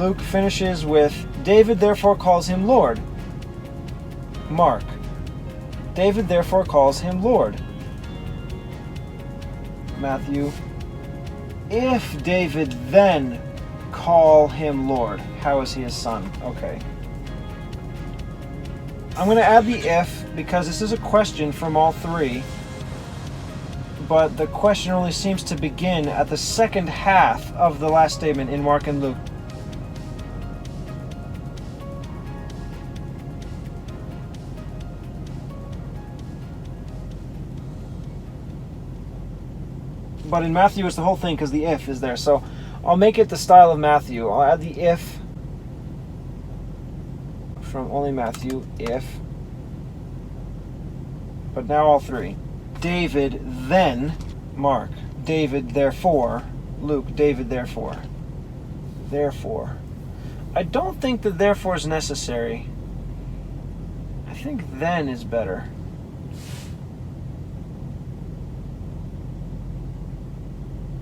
Luke finishes with, David therefore calls him Lord. Mark, David therefore calls him Lord. Matthew, if David then call him Lord, how is he his son? Okay. I'm going to add the if because this is a question from all three, but the question only seems to begin at the second half of the last statement in Mark and Luke. But in Matthew it's the whole thing because the if is there. So I'll make it the style of Matthew. I'll add the if from only Matthew, if. But now all three. David, then Mark. David, therefore Luke. David, therefore. Therefore. I don't think that therefore is necessary. I think then is better.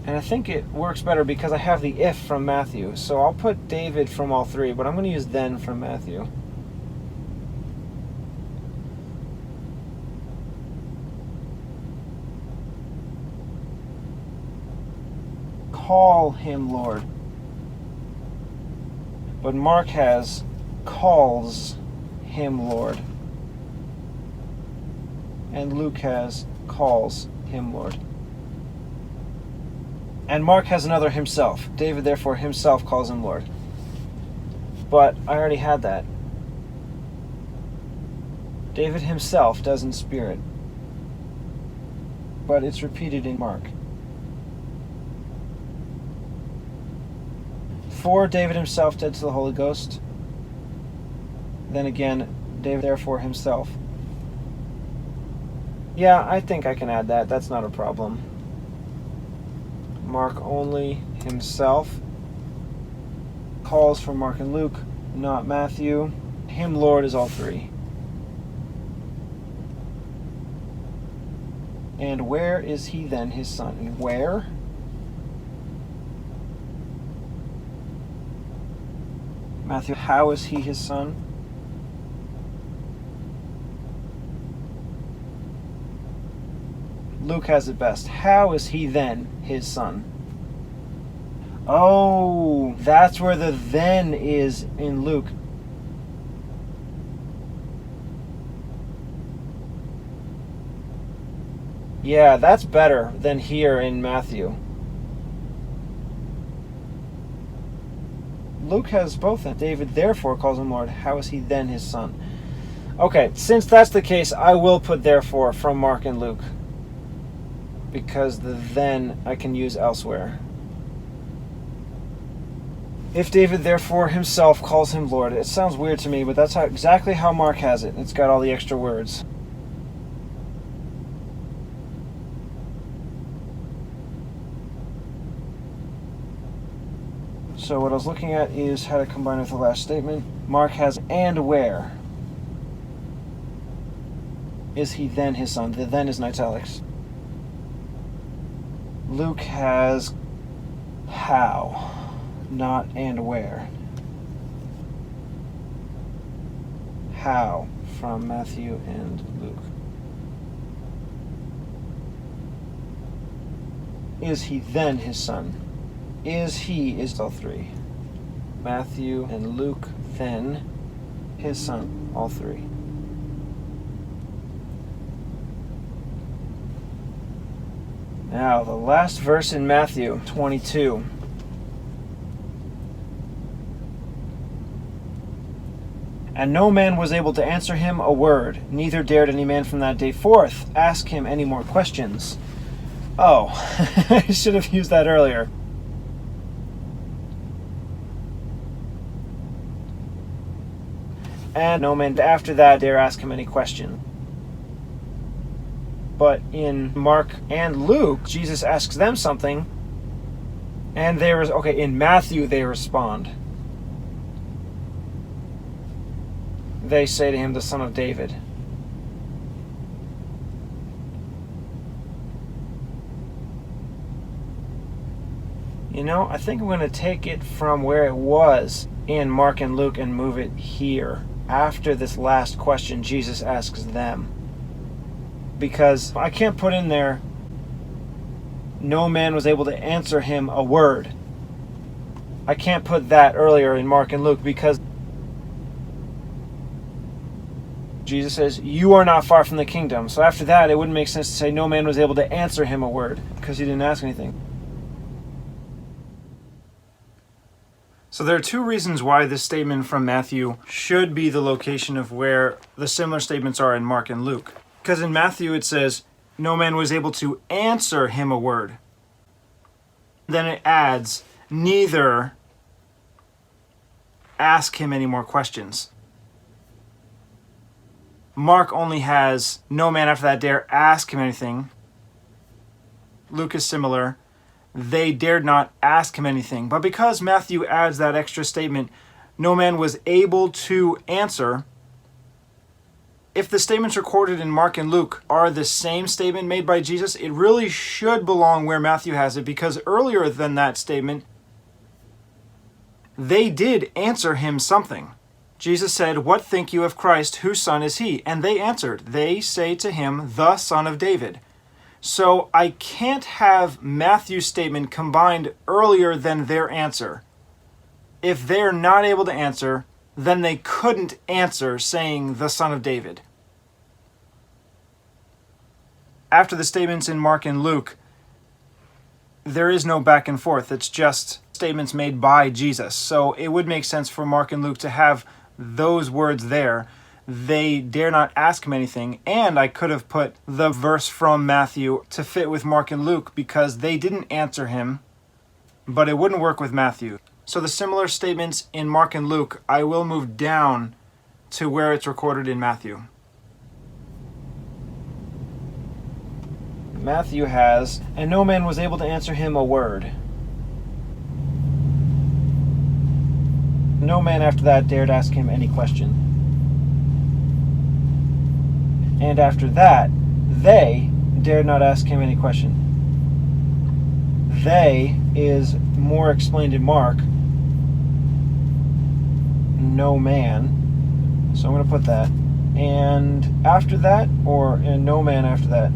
And I think it works better because I have the if from Matthew. So I'll put David from all three, but I'm going to use then from Matthew. Call him Lord. But Mark has calls him Lord. And Luke has calls him Lord. And Mark has another himself. David therefore himself calls him Lord. But I already had that. David himself does in spirit. But it's repeated in Mark. For David himself dead to the Holy Ghost. Then again, David therefore himself. Yeah, I think I can add that. That's not a problem. Mark only himself. Calls from Mark and Luke, not Matthew. Him Lord is all three. And where is he then his son? And where? Matthew, how is he his son? Luke has it best. How is he then his son? Oh, that's where the then is in Luke. Yeah, that's better than here in Matthew. Luke has both. David therefore calls him Lord. How is he then his son? Okay, since that's the case, I will put therefore from Mark and Luke. Because the then I can use elsewhere. If David therefore himself calls him Lord. It sounds weird to me, but that's exactly how Mark has it. It's got all the extra words. So what I was looking at is how to combine with the last statement. Mark has and where is he then his son? The then is in italics. Luke has how, not and where. How from Matthew and Luke. Is he then his son? Is he is all three. Matthew and Luke then his son, all three. Now, the last verse in Matthew 22. And no man was able to answer him a word, neither dared any man from that day forth ask him any more questions. Oh, I should have used that earlier. And no man after that dare ask him any question. But in Mark and Luke, Jesus asks them something, and in Matthew they respond. They say to him, the Son of David. You know, I think I'm going to take it from where it was in Mark and Luke and move it here after this last question Jesus asks them. Because I can't put in there, no man was able to answer him a word. I can't put that earlier in Mark and Luke because Jesus says, you are not far from the kingdom. So after that, it wouldn't make sense to say no man was able to answer him a word because he didn't ask anything. So there are two reasons why this statement from Matthew should be the location of where the similar statements are in Mark and Luke. Because in Matthew it says, no man was able to answer him a word. Then it adds, neither ask him any more questions. Mark only has, no man after that dare ask him anything. Luke is similar. They dared not ask him anything. But because Matthew adds that extra statement, no man was able to answer, if the statements recorded in Mark and Luke are the same statement made by Jesus, it really should belong where Matthew has it, because earlier than that statement, they did answer him something. Jesus said, what think you of Christ? Whose son is he? And they answered, they say to him, the son of David. So I can't have Matthew's statement combined earlier than their answer. If they're not able to answer, then they couldn't answer saying the son of David. After the statements in Mark and Luke, there is no back and forth. It's just statements made by Jesus. So it would make sense for Mark and Luke to have those words there. They dare not ask him anything. And I could have put the verse from Matthew to fit with Mark and Luke because they didn't answer him, but it wouldn't work with Matthew. So the similar statements in Mark and Luke, I will move down to where it's recorded in Matthew. Matthew has, and no man was able to answer him a word. No man after that dared ask him any question. And after that, they dared not ask him any question. They is more explained in Mark. No man. So I'm going to put that. And after that, or no man after that.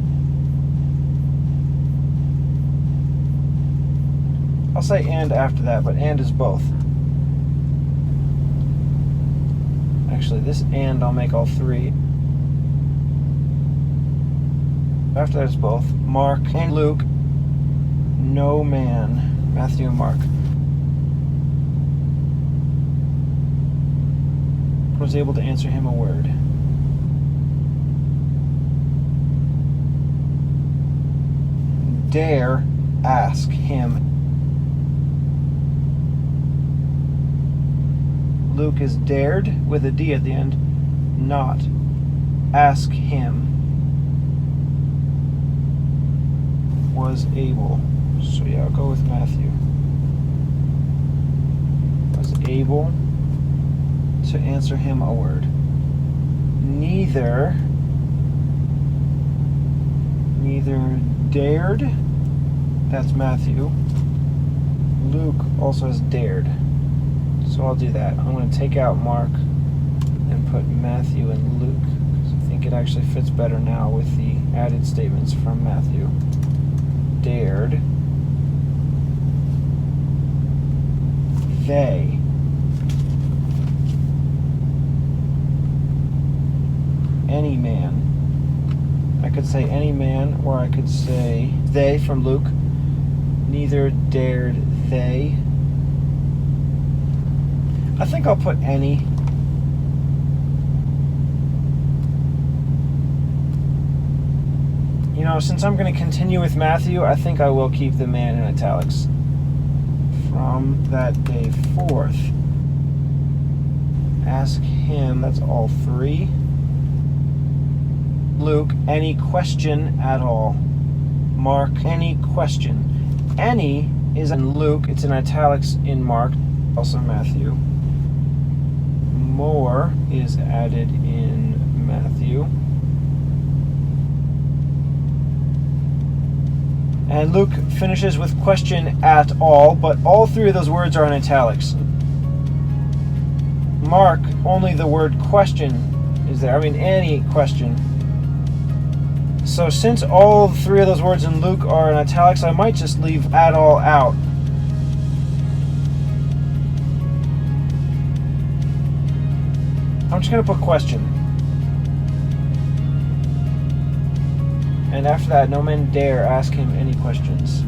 I'll say and after that, but and is both. Actually, this and I'll make all three. After that is both. Mark and Luke. No man. Matthew and Mark was able to answer him a word. Dare ask him. Luke is dared with a D at the end. Not ask him. Was able. So yeah, I'll go with Matthew. Was able to answer him a word. Neither dared. That's Matthew. Luke also has dared. So I'll do that. I'm going to take out Mark and put Matthew and Luke, because I think it actually fits better now with the added statements from Matthew. Dared. They. Any man. I could say any man, or I could say they from Luke. Neither dared they. I think I'll put any. You know, since I'm going to continue with Matthew, I think I will keep the man in italics. From that day forth. Ask him, that's all three. Luke, any question at all. Mark, any question. Any is in Luke, it's in italics in Mark, also Matthew. More is added in Matthew. And Luke finishes with question at all, but all three of those words are in italics. Mark, only the word question is there. I mean, any question. So since all three of those words in Luke are in italics, I might just leave at all out. I'm just going to put question. And after that, no men dare ask him any questions.